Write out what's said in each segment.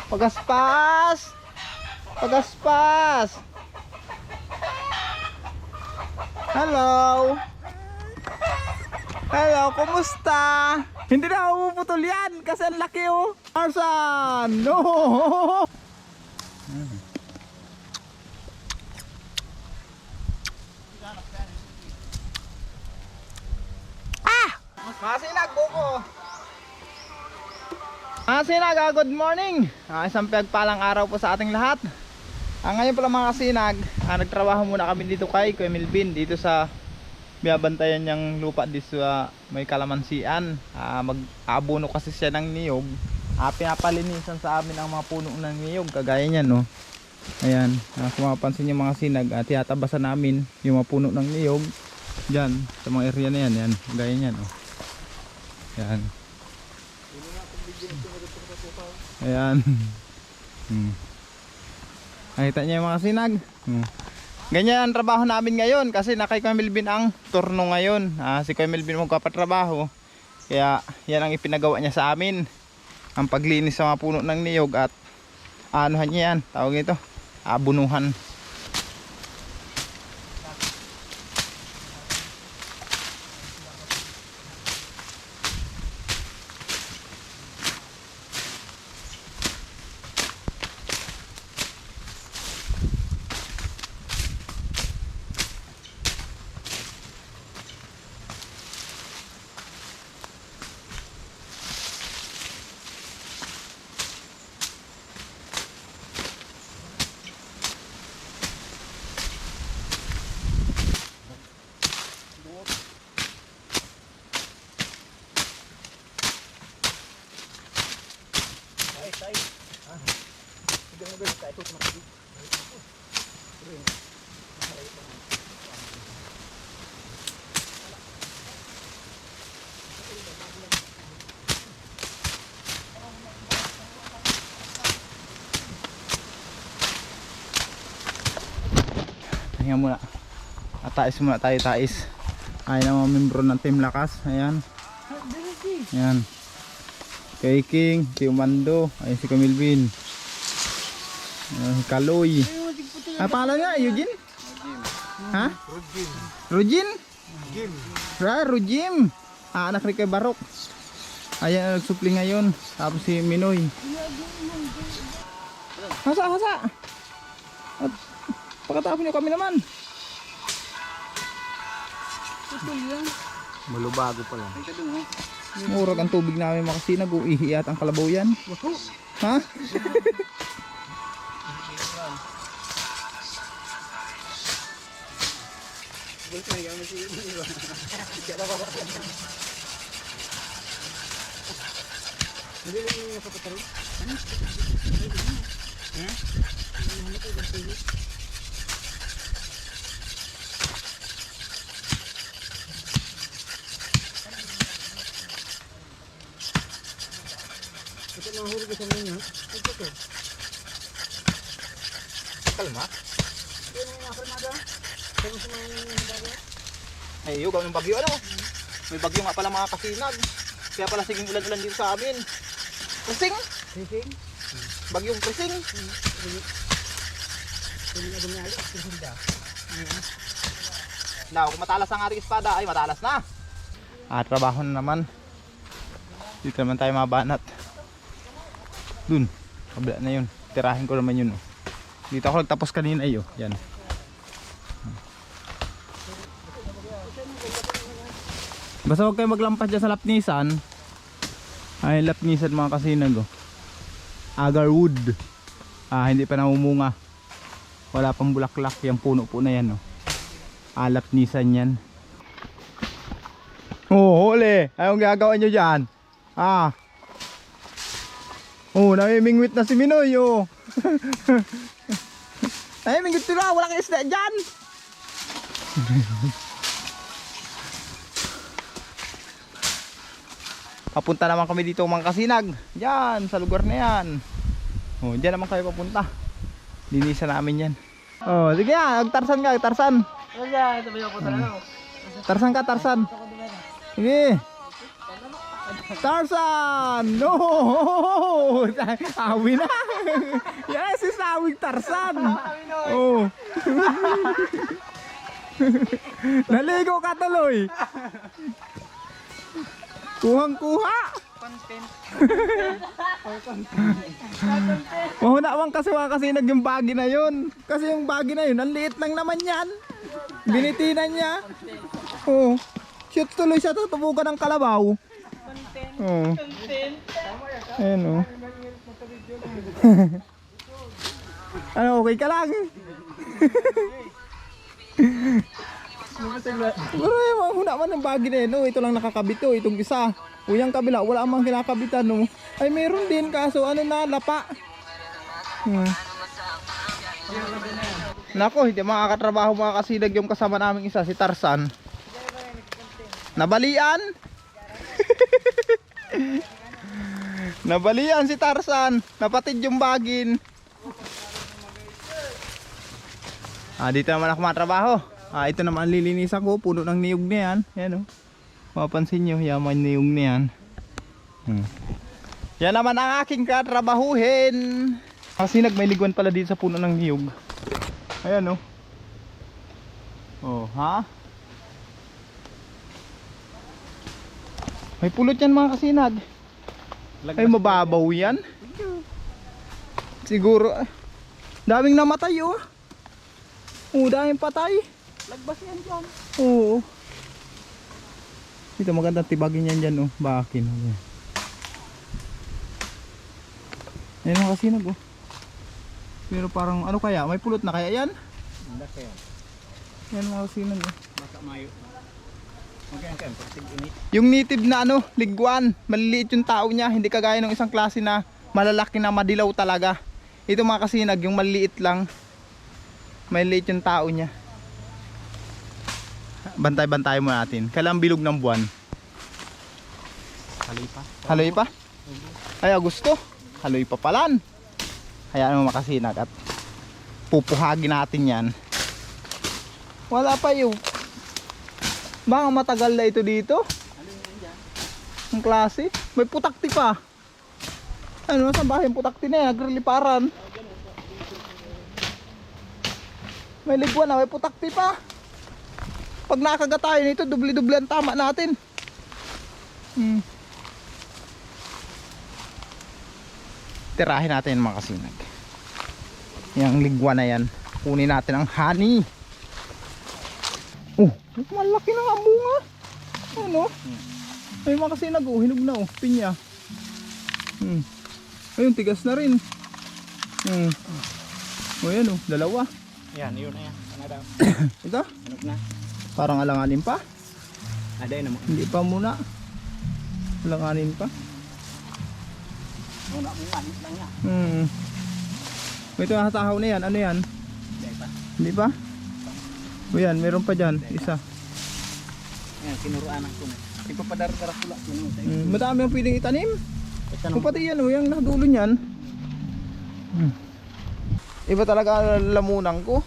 Pagaspas! Pagaspas! Hello! Hello, kumusta? Hindi na puputol yan kasi ang laki oh. Asan? No! Ah! Masinag buko. Masinag, good morning. Isang pagpalang araw po sa ating lahat. Ngayon pala mga kasinag, nagtrabaho muna kami dito kay Kuya Melvin dito sa biyabantayan niyang lupa dito sa may kalamansian. Mag-abono kasi siya ng niyog. Pinapalinisan sa amin ang mga puno ng niyog kagaya niyan no. Ayan, kung mapapansin niyo mga sinag, tiyatabasan namin yung mga puno ng niyog diyan sa mga area na yan, yan gaya niyan oh. Ayan. Ayan. Nakita niyo yung mga sinag. Ganyan ang trabaho namin ngayon kasi kay Kuya Melvin ang turno ngayon. Si Kuya Melvin magpapatrabaho. Kaya yan ang ipinagawa niya sa amin. Ang paglinis sa mga puno ng niyog at anuhan niya yan. Tawag ito, abunuhan. Hinga muna. Tais muna tayo, tais. Ay na mga membro ng Team Lakas. Ayan. Ayan. Kay King, si Umando, ay si Camilvin. Kaloy. Pangalan nga, Eugene? Ha? Rujin? Rujim. Anak ni kay Barok. Ayan, nagsupli ngayon. Tapos si Minoy. Hasa. At pagkatapos nyo kami naman. Malubago pa lang. Murag ang tubig namin makasinag. Ihi at ang kalabaw yan. Ha? Kalma? Ay, yung gawin bagyo ano? May bagyo nga pala mga kasinag. Kaya pala siging ulan-ulan dito sa amin. Krising? Bagyong krising? Kung matalas ang ating espada ay matalas na. Trabaho na naman. Dito naman tayo mabanat. Dun, kabila na yun. Tirahin ko naman yun. Dito ako nagtapos kanina ay yan. Basta huwag kayo maglampas dyan sa lapnisan. Ay lapnisan mga kasinag agarwood. Hindi pa namumunga. Wala pang bulaklak. Yung puno po na yan lapnisan yan. Huli. Anong gagawin nyo dyan? Namimingwit na si Minoy namimingwit sila. Walang isda dyan. Papunta naman kami dito mga kasinag. Diyan sa lugar na yan. Diyan naman kayo papunta. Linisan namin yan. Sige nga, tarsan ka, tarsan. Tarsan ka, tarsan. Sige. Tarzan! No! Awi na! Yes, is awing Tarzan! Oh. Naligo ka tuloy! Kuhang-kuha! Mahunawang kasi yung bagi na yun. Kasi yung bagi na yun, ang liit lang naman yan. Binitinan niya. Oh. Shoot tuloy siya, tutubukan ng kalabaw. Oh. Ayan oh. Ano, okay ka lang? Pero yung huna man ng bagi na yun, oh, ito lang nakakabit oh, itong isa. O yung kabila, wala amang kinakabitan no. Ay meron din kaso ano na, lapa. Nako, hindi makakatrabaho mga kasidag yung kasama naming isa, si Tarzan. Nabalian? Nabalian si Tarzan. Napatid yung bagin. Dito naman ako matrabaho. Ito naman lilinisan ko. Puno ng niyog na yan. Yan o. Mapansin nyo, yaman niyog na yan. Yan naman ang aking katrabahuhin. Kasi may liguan pala dito sa puno ng niyog. Ayan o. Oh, ha? May pulot yan mga kasinag. Ay mababaw yan. Siguro daming namatay oh. Daming patay. Lagbas yan dyan. Oo. Dito magandang tibagin yan dyan oh. Bakin. Ayan mga kasinag oh. Pero parang ano kaya? May pulot na kaya yan? Hindi kaya. Yan mga kasinag oh. Baka mayo. Yung native na ano, liguan, maliliit yung tao niya, hindi kagaya ng isang klase na malalaki na madilaw talaga. Ito mga kasinag, yung maliliit lang, maliliit yung tao niya. Bantay-bantay mo natin. Kailang bilog ng buwan. Haloy pa. Haloy pa? Ay, Agosto. Haloy pa palan. Hayaan mo mga kasinag at pupuhagin natin yan. Wala pa yung baka matagal na ito dito. Ang klase. May putakti pa. Ano sa bahay yung putakti na yan. Nagriliparan. May liguan na. May putakti pa. Pag nakagat tayo nito, dubli-dubli ang tama natin. Tirahin natin mga kasinag. Yung liguan na yan. Kunin natin ang honey. Oh, malaki na nga bunga. Ano? Ay mga kasinag oh, hinog na oh, pinya. Ayun, tigas na rin. Oh yan oh, dalawa. Yan, yun na yan. Ano daw? Ito? Hinog na. Parang alanganin pa. Aday naman. Hindi pa muna. Alanganin pa. Muna mo nga, lang yan. Ito ang hatahaw na yan, ano yan? Hindi pa. Hindi pa? O yan, meron pa dyan, isa. Yan, kinuruan ang kuno. Ipapadar-dar pula. Madami ang pwedeng itanim. Kung pati yan o, yung nakadulo niyan. Iba talaga lamunan ko.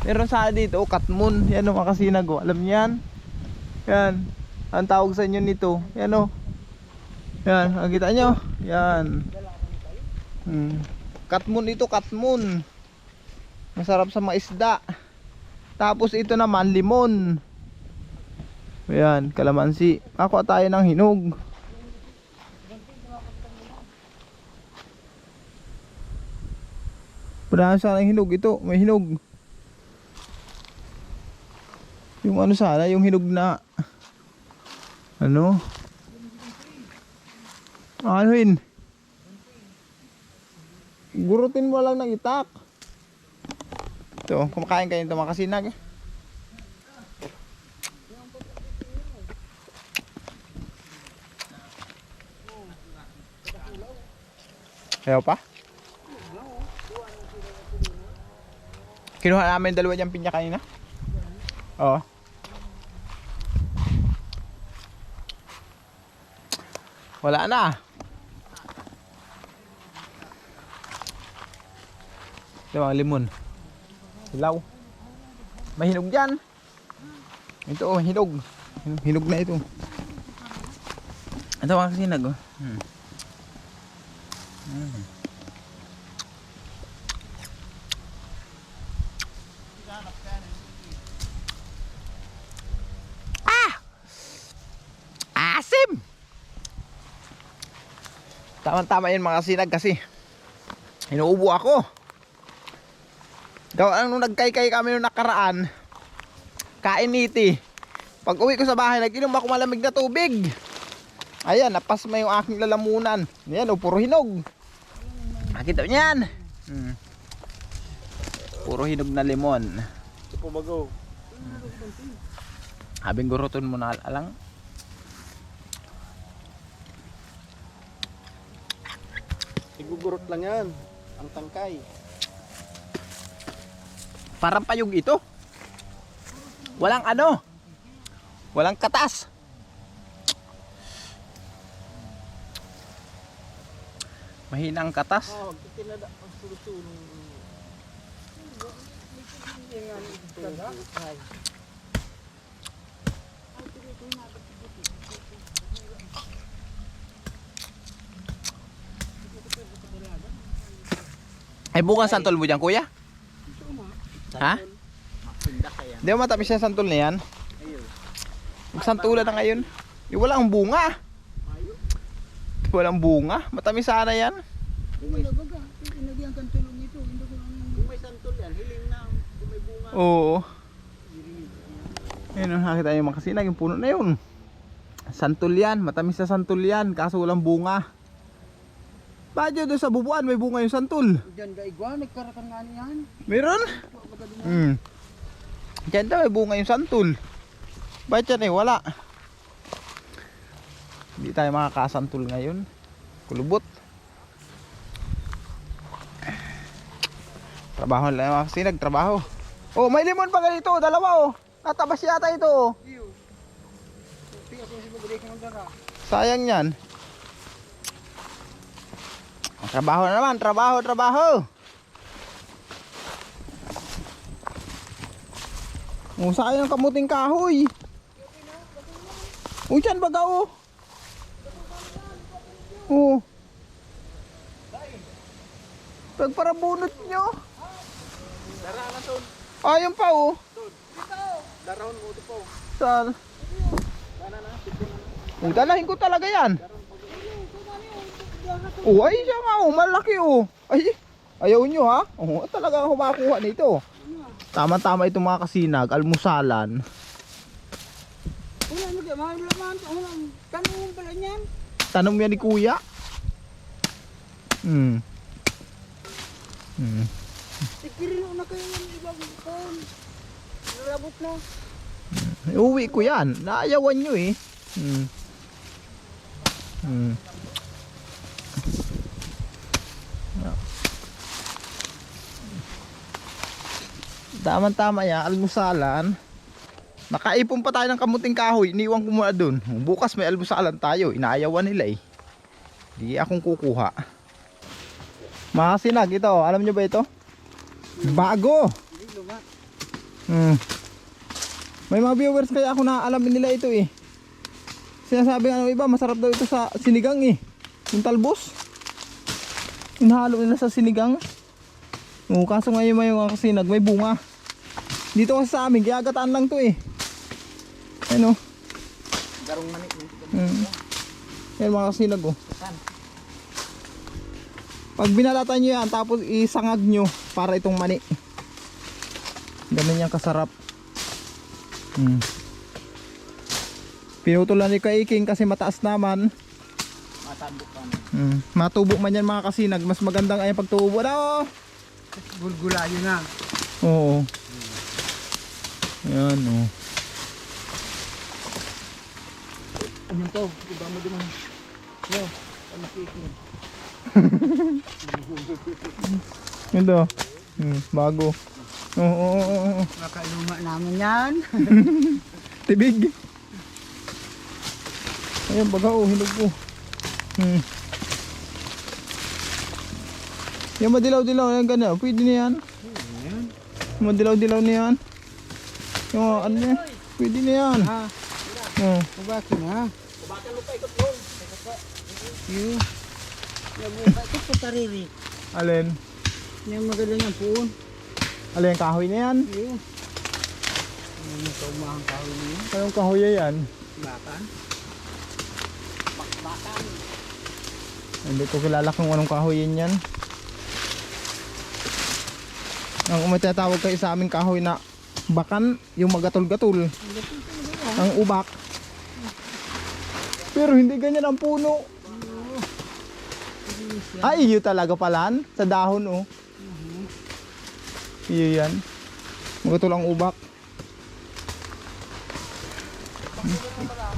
Meron sa dito, katmon. Yan o, mga kasinag o. Alam niyan? Yan. Ang tawag sa inyo nito. Yan o. Yan, nakita nyo? Yan. Katmon ito, katmon. Masarap sa maisda. Tapos ito naman, limon. Ayan, kalamansi. Ako tayo ng hinog. Pwede sana yung hinog ito. May hinog. Yung ano sana, yung hinog na ano? Anuhin? Gurutin mo lang ng itak. Ito, kumakain kayo ito mga kasinag. Ayaw pa? Kinuha namin dalawa diyang pinya kanina. Oo. Wala na. Ito mga limon. Hilaw. May hinog dyan. Ito oh, hinog. Hinog na ito. Ito mga kasinag oh. Asim! Tama-tama yun mga kasinag kasi inuubo ako. Gawa nung nagkaykay kami nung nakaraan, kainiti. Pag uwi ko sa bahay, nag-inom ako malamig na tubig. Ayan, napasma yung aking lalamunan. Ayan, puro hinog. Nakita nyo yan? Puro hinog na limon. Pumago. Habing guruton mo na alang. Igugurot lang yan. Ang tangkay. Parang payog ito. Walang ano. Walang katas. Mahina ang katas. Oh, tinada ang sulusunong. Ay bukas santol mo dyan kuya? Ha? Di ba matamis yung santol na yan? Magsantulan na ngayon. Walang bunga. Walang bunga. Matamis sana yan. Kung may santol yan, hiling na. Kung may bunga. Oo. Ayun, nakita yung mga kasinag, yung puno na yun. Santol yan, matamis na santol yan, kaso walang bunga. Bakit doon sa bubuan may bunga yung santol? Diyan ka igwa, nagkarakan nga niyan. Meron? Diyan daw may bunga yung santol. Bakit yan wala? Hindi tayo makakasantol ngayon. Kulubot. Trabaho lang mga kasinag, trabaho. Oh, may limon pa ganito, dalawa oh. Katabas yata ito oh. Sayang yan. Trabaho na naman, trabaho. Oh, sayang kamuting kahoy. Oh, dyan baga oh. Oh. Pagparabunot nyo. Ayun pa oh. Darahon mo ito po. Saan? Oh, dalahin ko talaga yan. Oh, ay siya nga oh, malaki oh. Ay, ayaw nyo ha? Oh, talaga ako makakuha nito. Tama-tama itong mga kasinag, almusalan. Tanong pala niyan. Tanong yan ni kuya. Ikirilo na kayo yung ibang phone. Nalabot na. Uwi ko yan. Naayawan nyo eh. Tama-tama yan, almusalan. Nakaipon pa tayo ng kamuting kahoy. Iniwan ko muna dun. Bukas may almusalan tayo. Inaayawan nila eh. Di akong kukuha. Mga kasinag, ito. Alam nyo ba ito? Bago. May mga viewers kaya ako na alamin nila ito eh. Sinasabi nga ng iba, masarap daw ito sa sinigang eh. Yung talbos. Inahalo nila sa sinigang. Kaso ngayon may mga kasinag, may bunga. Dito kasi sa amin, kaya gataan lang to eh. Ano? Garong manik. Yan mga kasinag oh. Pag binalatan nyo yan, tapos isangag nyo para itong mani. Ganun yan kasarap. Pinutulan ni Kaiking kasi mataas naman. Matambok pa. Matubo man yan mga kasinag. Mas magandang ay pagtubo na oh. Gulgulayo na. Oo. Yan oh. Ano to? Iba mo din mo. Yo, ano Kaiking? Ito. Bago. Oo. Nakaluma namin yan. Tibig. Ayan baga oh, hinog po. Yung madilaw-dilaw yan gano'n, pwede na yan. Madilaw-dilaw na yan. Yung ano yan, pwede na yan. Ha? Kubakin ha? Kubakin mo pa ikot mo. Yung nabuka ito po tariri. Alin? Yung maganda niyang puon. Alin yung kahoy na yan? Yung nagkaumahang kahoy niyo. Anong kahoy yan? Bakan. Bakbakan. Hindi ko kilala kung anong kahoy yan. Ang umatatawag kayo sa aming kahoy na bakan, yung magatul-gatul. Ang ubak. Pero hindi ganyan ang puno. Ay, iyo talaga palan. Sa dahon, oh. Iyo yan. Magatul ang ubak.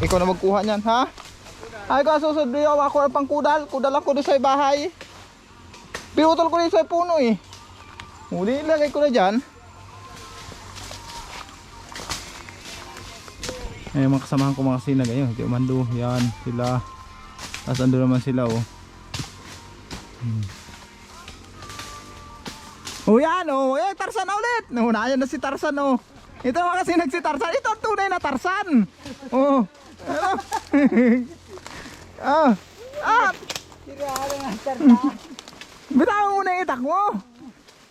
Ikaw na magkuha niyan, ha? Ay, kasusod diyo ako ng pangkudal. Kudal ako doon sa bahay. Pinutol ko rin sa puno, eh. Muli, ilagay ko na dyan. Ay, mga kasamahan ko mga sinag ngayon. Hindi umando. Yan, sila. Tapos ando naman sila, oh. Oh, yan, oh. Eh, Tarzan na ulit. Nahunayan na si Tarzan, oh. Ito mga kasinag si Tarzan. Ito ang tunay na Tarzan. Oh. Ano? Ah. Ah. Sigurado nga tarta. Bitawan mo na yung itak mo.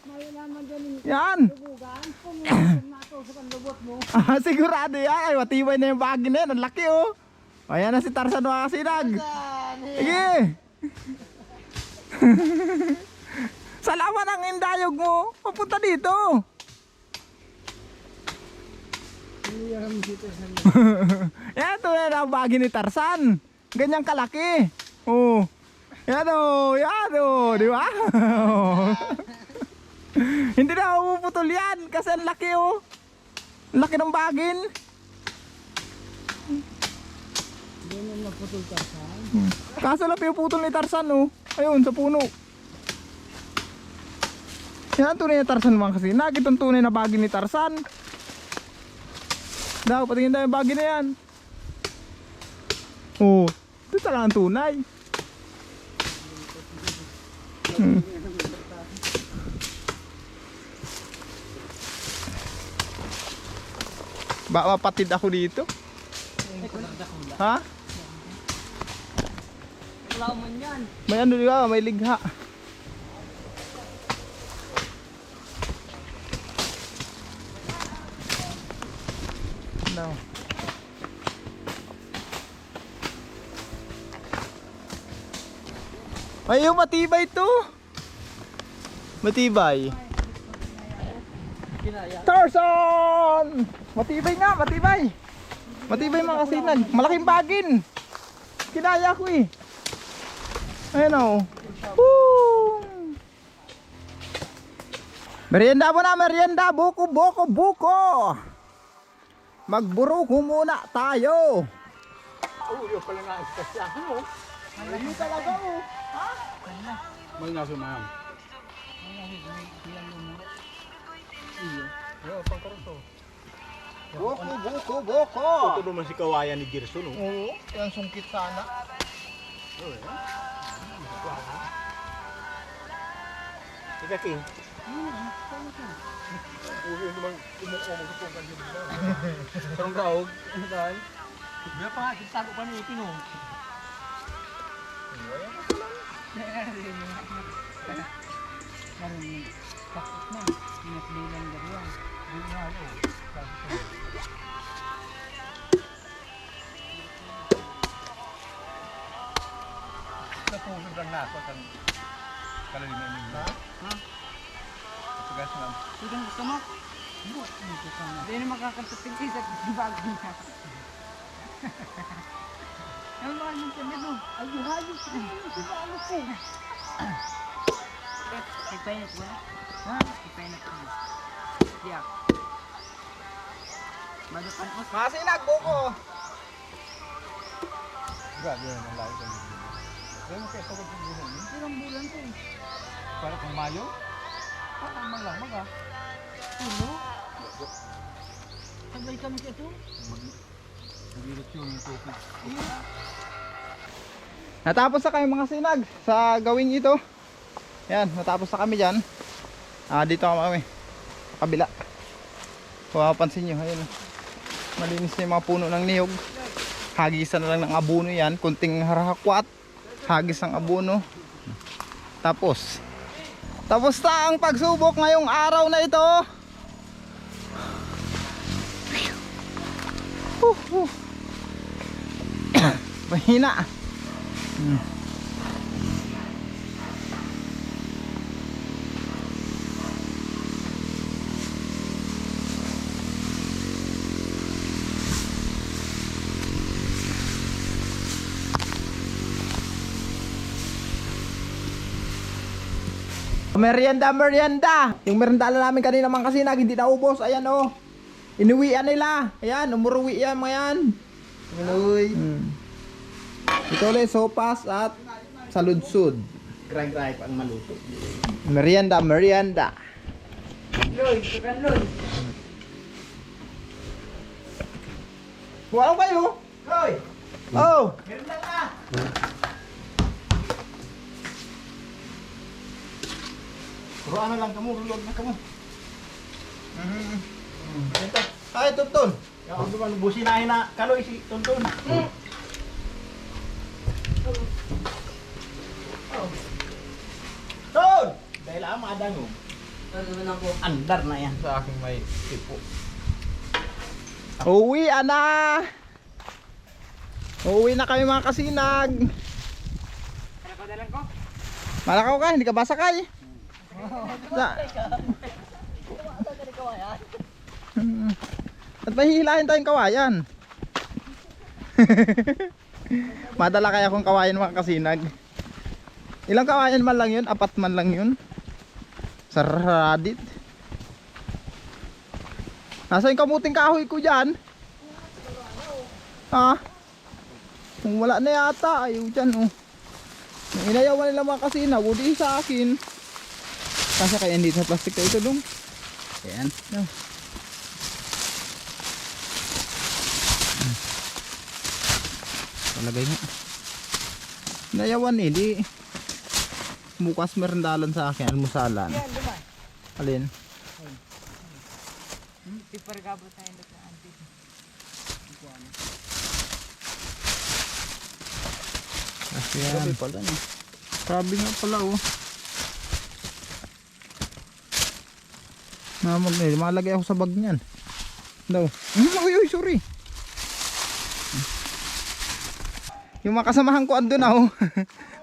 May naman dyan yung Yan. lubugan. Kung natusok ang lubot mo. Ah, sigurado yan. Ay, matibay na yung bagay na yan. Ang laki, oh. Ayan na si Tarzan mga kasinag. Sige. Salamat ang indayog mo. Papunta dito. Yan, ito na ang bagay ni Tarzan. Ganyang kalaki. Oh. Yan, oh. Yan, oh. Di ba? Hindi na puputol yan kasi ang laki, oh. Laki ng bagin. Hindi mo magputol tarsan. Kaso lang pinuputol ni Tarzan, oh. Ayun, sa puno. Yan ang tunay na Tarzan mga kasi. Nakitong tunay na bagin ni Tarzan. Daw, patingin tayo yung bagin na yan. Oh, ito talaga ang tunay. Ba, mapatid ako dito? Ha? Wala man yan. May ano di ba? May ligha. No. Ay, yung matibay to. Matibay. Tarzan! Matibay nga, matibay. Matibay mga kasinag. Malaking bagin. Kinaya ko eh. Ayun o. Woo! Merienda mo na, merienda. Buko, buko, buko. Magburuko muna tayo. Oh, yung pala nga istasya. Ano? Ayun talaga oh. Ha? May naso na yan. Iyo, pangkaroto. Buko, buko, buko. Ito naman si kawayan ni Gerson, oh. Oo, yan sungkit sana. Ika King. Uwi naman umuomong sa pungkan dito. Karong kaog, ano dahil? Bila pa nga, kita ko pa ni Iking oh. Karong takot na, pinasbilang dari yan. Di nga ano, sa tubig lang nasa kan kalaliman ninyo. Ha? Tugas na. Tugang gusto mo? Hindi na makakantupin kayo sa bago niya. Ano ba yung sabi mo? Ayuhayo sa inyo, si Paolo po. Ipinit mo na? Ha? Ipinit mo na. Siyak. Madukan mo. Masinag, buko. Grabe yun, ang layo kami. Kaya mo kaya sagot yung bulan yun? Ilang bulan po eh. Para kung Mayo? Parang malamag ah. Ano? Sabay kami kasi. Mag-iritsyon yung tubig. Natapos na kami mga sinag sa gawing ito. Yan, natapos na kami dyan. Dito kami. Kabila. Kung mapapansin nyo, ayun. Malinis na yung mga puno ng niyog. Hagisan na lang ng abono yan, kunting harakwat, hagis ng abono. Tapos na ang pagsubok ngayong araw na ito. Mahina. Merienda. Yung merienda namin kanina mga kasinag, hindi naubos. Ayan oh. Inuwian nila. Ayan, umuruwi yan mga yan. Uy. Ito ulit, sopas at saludsud. Gray-gray pa ang maluto. Merienda. Loy, tukan loy. Wala kayo? Hoy! Oh. Meron na! Puro ano lang kamo, lulog na kamo. Ay, Tuntun. Yung ako naman, businahin na kaloy si Tuntun. Tun! Dahil ang mga dangog. Ano naman ako? Andar na yan. Sa aking may tipo. Uwi na! Uwi na kami mga kasinag. Nakadalan ko? Malakaw ka, hindi ka ba sakay? At mahihilahin tayong kawayan. Madala kaya akong kawayan mga kasinag. Ilang kawayan man lang yun? 4 man lang yun. Saradit. Nasa yung kamuting kahoy ko dyan? Ha? Wala na yata. Ayaw dyan oh. Yung inayawan nila mga kasinag, hindi sa akin. Kasi kaya hindi sa plastic na ito dong. Ayan. No. Palagay nga. Inayawan eh, di. Bukas merendalan sa akin, almusalan. Yan, diba? Alin? Di pa regabro tayo na antik. Ayan. Grabe pala niya. Grabe nga pala oh. Malagay ako sa bag niyan. Daw. Uy, sorry. Yung mga kasamahan ko andun ako.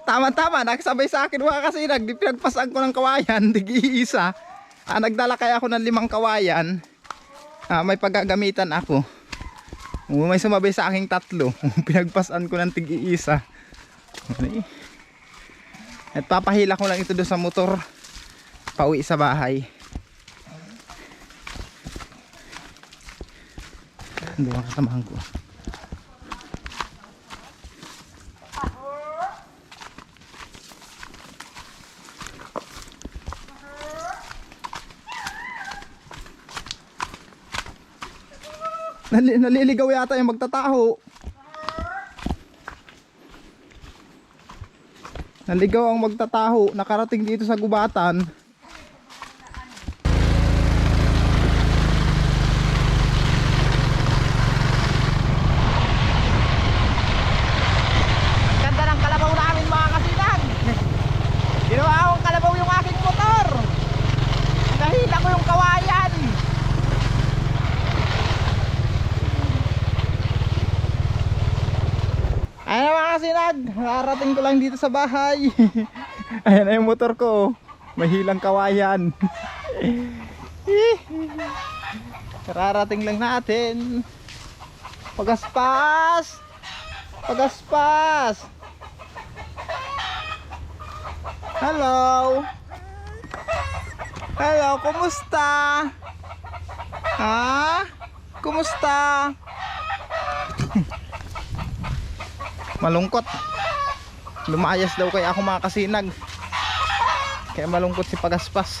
Tama-tama, nakasabay sa akin mga kasinag. Di pinagpasan ko ng kawayan, tig-iisa. Nagdala kaya ako ng 5 kawayan. May paggagamitan ako. May sumabay sa aking 3. Pinagpasan ko ng tig-iisa. At papahila ko lang ito doon sa motor. Pauwi sa bahay. Hindi mga kasamahan ko. Naliligaw yata yung magtataho. Naligaw ang magtataho. Nakarating dito sa gubatan. Ganda ng kalabaw namin mga kasinag. Ginawa akong kalabaw yung aking motor. Nahila ko yung kawayan. Ayan na mga kasinag, nakarating ko lang dito sa bahay. Ayan na yung motor ko, may hilang kawayan. Kararating lang natin. Pagaspas! Pagaspas! Hello! Hello, kumusta? Ha? Kumusta? Malungkot. Lumayas daw kaya ako mga kasinag. Kaya malungkot si Pagaspas.